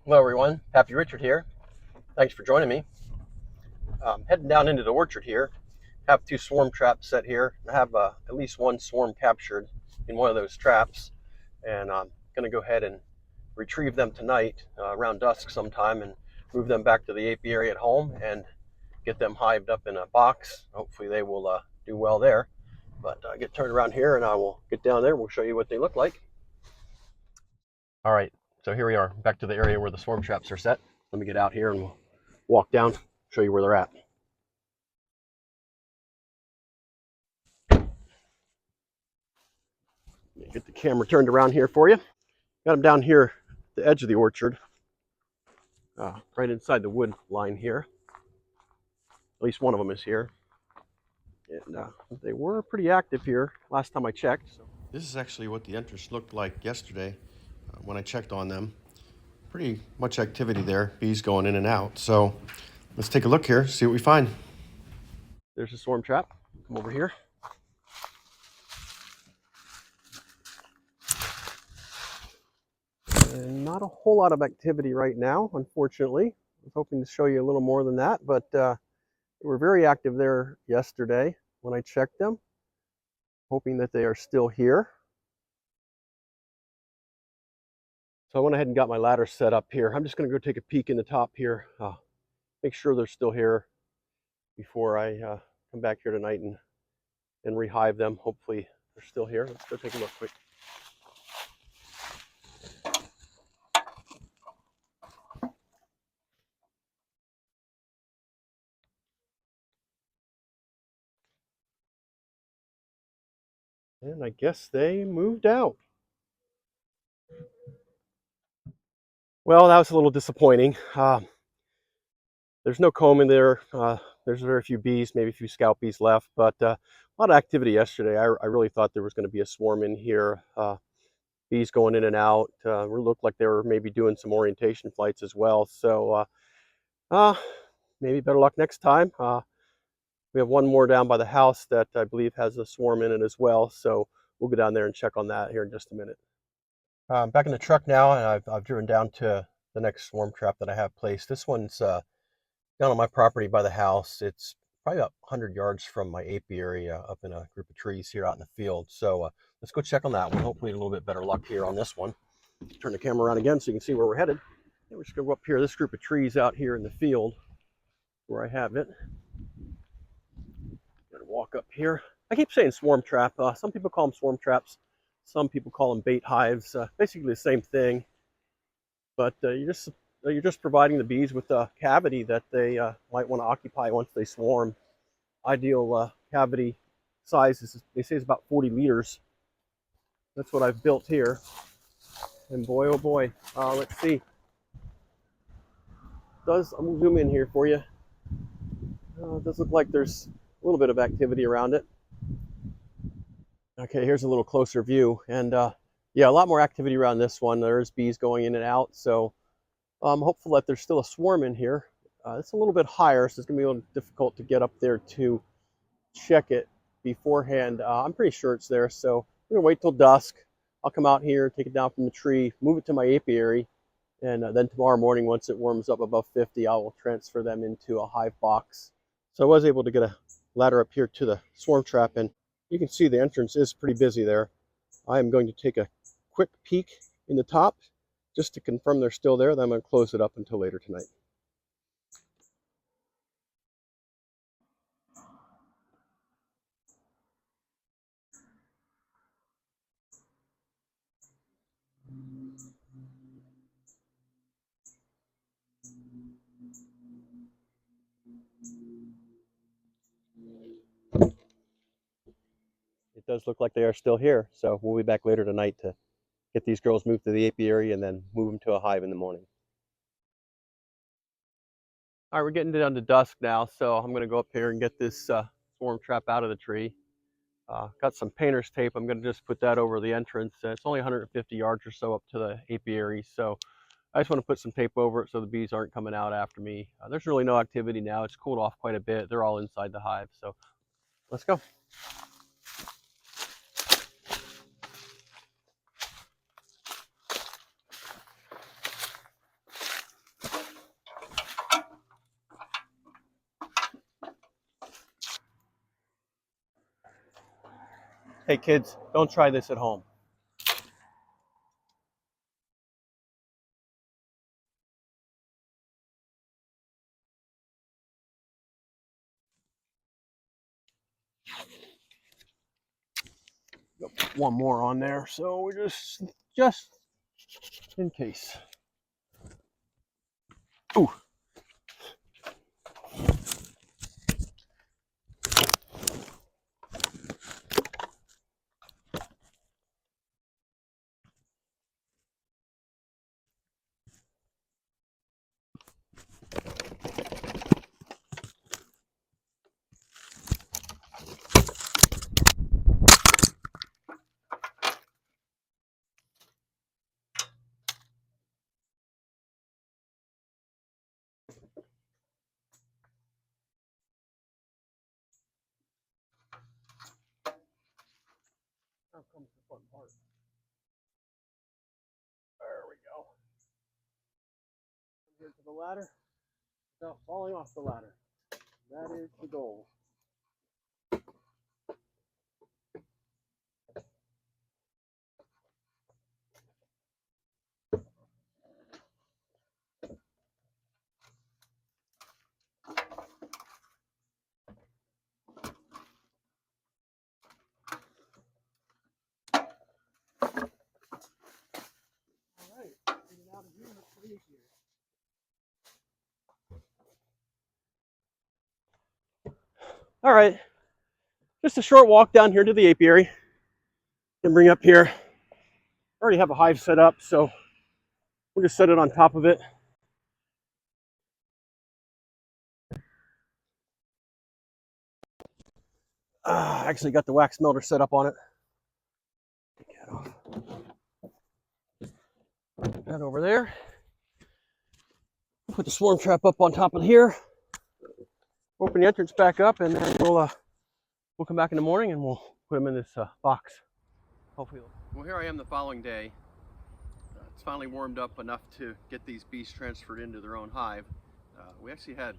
Hello everyone, Pappy Richard here. Thanks for joining me. Heading down into the orchard here. Have two swarm traps set here. I have at least one swarm captured in one of those traps, and I'm going to go ahead and retrieve them tonight around dusk sometime and move them back to the apiary at home and get them hived up in a box. Hopefully they will do well there. But get turned around here and I will get down there. We'll show you what they look like. All right, so here we are, back to the area where the swarm traps are set. Let me get out here and we'll walk down, show you where they're at. Get the camera turned around here for you. Got them down here at the edge of the orchard, right inside the wood line here. At least one of them is here. And they were pretty active here last time I checked. So. This is actually what the entrance looked like yesterday when I checked on them. Pretty much activity there, bees going in and out. So let's take a look here, see what we find. There's a swarm trap. Come over here. And not a whole lot of activity right now, unfortunately. I was hoping to show you a little more than that, but they were very active there yesterday when I checked them. Hoping that they are still here. So I went ahead and got my ladder set up here. I'm just going to go take a peek in the top here, make sure they're still here before I come back here tonight and rehive them. Hopefully they're still here. Let's go take a look quick. And I guess they moved out. Well, that was a little disappointing. There's no comb in there. There's very few bees, maybe a few scout bees left, but a lot of activity yesterday. I really thought there was going to be a swarm in here. Bees going in and out. It looked like they were maybe doing some orientation flights as well. So maybe better luck next time. We have one more down by the house that I believe has a swarm in it as well. So we'll go down there and check on that here in just a minute. I'm back in the truck now, and I've driven down to the next swarm trap that I have placed. This one's down on my property by the house. It's probably about 100 yards from my apiary up in a group of trees here out in the field. So let's go check on that one. Hopefully a little bit better luck here on this one. Turn the camera around again so you can see where we're headed. And we're just going to go up here, this group of trees out here in the field where I have it. Gonna walk up here. I keep saying swarm trap. Some people call them swarm traps. Some people call them bait hives. Basically the same thing. But you're just providing the bees with a cavity that they might want to occupy once they swarm. Ideal cavity size is, they say, is about 40 liters. That's what I've built here. And boy, oh boy, let's see. I'm gonna zoom in here for you. It does look like there's a little bit of activity around it. Okay, here's a little closer view, and yeah, a lot more activity around this one. There's bees going in and out, so I'm hopeful that there's still a swarm in here. It's a little bit higher, so it's going to be a little difficult to get up there to check it beforehand. I'm pretty sure it's there, so we're going to wait till dusk. I'll come out here, take it down from the tree, move it to my apiary, and then tomorrow morning, once it warms up above 50, I will transfer them into a hive box. So I was able to get a ladder up here to the swarm trap, and you can see the entrance is pretty busy there. I am going to take a quick peek in the top just to confirm they're still there. Then I'm going to close it up until later tonight. It does look like they are still here, so we'll be back later tonight to get these girls moved to the apiary and then move them to a hive in the morning. All right, we're getting down to dusk now, so I'm going to go up here and get this swarm trap out of the tree. Got some painter's tape. I'm going to just put that over the entrance. It's only 150 yards or so up to the apiary, so I just want to put some tape over it so the bees aren't coming out after me. There's really no activity now. It's cooled off quite a bit. They're all inside the hive, so let's go. Hey kids, don't try this at home. Put one more on there, so we're just in case. Ooh. Now comes the fun part. There we go. Here to the ladder without falling off the ladder. That is the goal. All right, get it out of here. Let's put it here. All right, just a short walk down here to the apiary. And bring up here. I already have a hive set up, so we'll just set it on top of it. I actually got the wax melter set up on it. Take that off. Put that over there. Put the swarm trap up on top of here. Open the entrance back up, and then we'll come back in the morning and we'll put them in this box. Hopefully. Well, here I am the following day. It's finally warmed up enough to get these bees transferred into their own hive. We actually had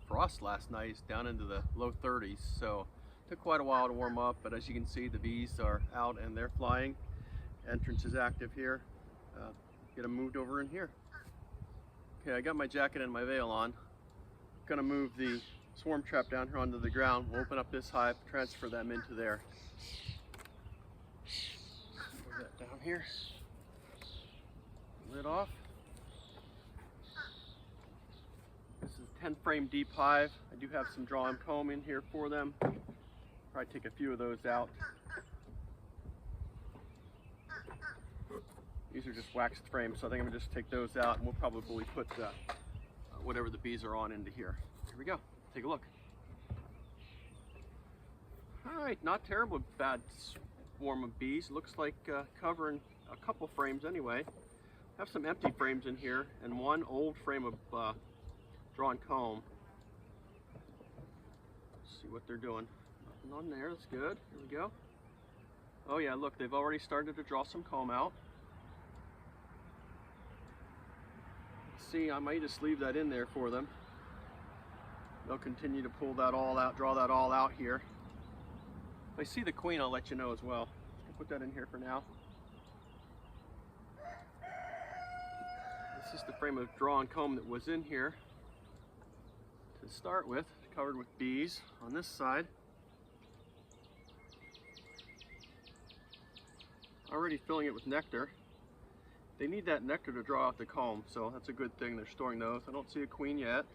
frost last night down into the low 30s, so it took quite a while to warm up, but as you can see, the bees are out and they're flying. Entrance is active here. Get them moved over in here. Okay, I got my jacket and my veil on. Gonna move the swarm trap down here onto the ground. We'll open up this hive, transfer them into there. Move that down here. Lid off. This is a 10 frame deep hive. I do have some drawn comb in here for them. Probably take a few of those out. These are just waxed frames, so I think I'm gonna just take those out and we'll probably put whatever the bees are on into here. Here we go, take a look. All right, not terribly bad swarm of bees. Looks like covering a couple frames anyway. Have some empty frames in here and one old frame of drawn comb. Let's see what they're doing. Nothing on there, that's good. Here we go. Oh yeah, look, they've already started to draw some comb out. See, I might just leave that in there for them. They'll continue to pull that all out, draw that all out here. If I see the queen, I'll let you know as well. I'll put that in here for now. This is the frame of drawn comb that was in here to start with, covered with bees on this side. Already filling it with nectar. They need that nectar to draw out the comb, so that's a good thing. They're storing those. I don't see a queen yet.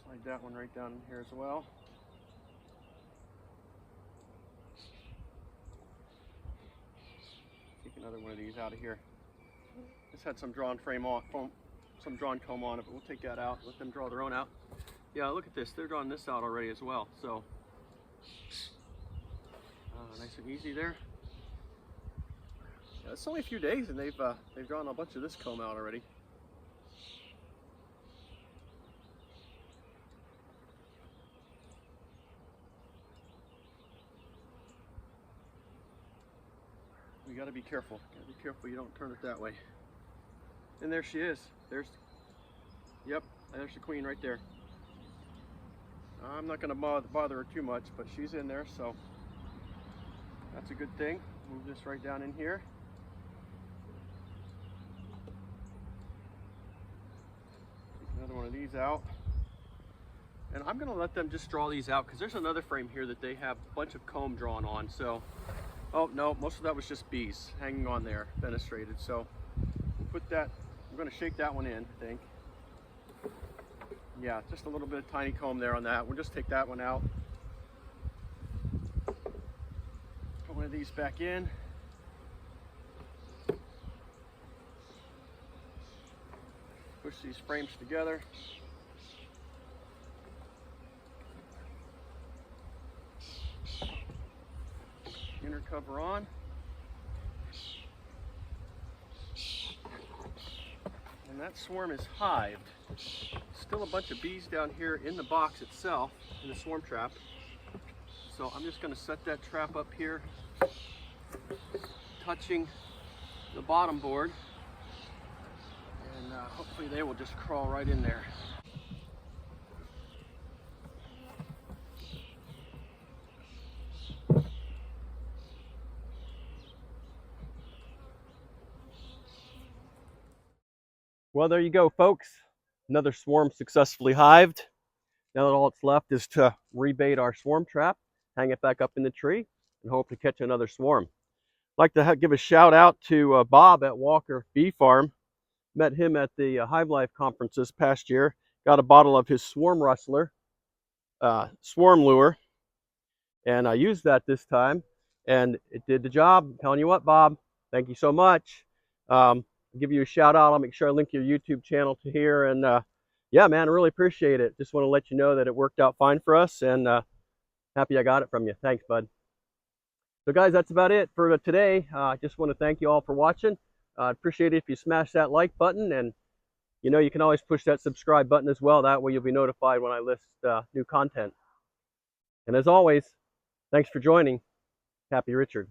Slide that one right down in here as well. Take another one of these out of here. This had some drawn frame off, some drawn comb on it, but we'll take that out. Let them draw their own out. Yeah, look at this. They're drawing this out already as well. So nice and easy there. Yeah, it's only a few days and they've drawn a bunch of this comb out already. We got to be careful. Got to be careful you don't turn it that way. And there she is. Yep, there's the queen right there. I'm not going to bother her too much, but she's in there, so that's a good thing. Move this right down in here. Take another one of these out. And I'm going to let them just draw these out because there's another frame here that they have a bunch of comb drawn on. So, oh no, most of that was just bees hanging on there, fenestrated. So we'll put that, I'm going to shake that one in, I think. Yeah, just a little bit of tiny comb there on that. We'll just take that one out. Put one of these back in. Push these frames together. Inner cover on. And that swarm is hived. Still a bunch of bees down here in the box itself, in the swarm trap. So I'm just going to set that trap up here, touching the bottom board, and hopefully they will just crawl right in there. Well, there you go, folks. Another swarm successfully hived. Now that all that's left is to rebait our swarm trap, hang it back up in the tree, and hope to catch another swarm. I'd like to give a shout out to Bob at Walker Bee Farm. Met him at the Hive Life conference this past year. Got a bottle of his Swarm Rustler swarm lure, and I used that this time, and it did the job. I'm telling you what, Bob, thank you so much. I'll give you a shout out. I'll make sure I link your YouTube channel to here, and yeah, man, I really appreciate it. Just want to let you know that it worked out fine for us, and happy I got it from you. Thanks, bud. So guys, that's about it for today. I just want to thank you all for watching. I'd appreciate it if you smash that like button, and you know you can always push that subscribe button as well. That way you'll be notified when I list new content. And as always, thanks for joining. Pappy Richard.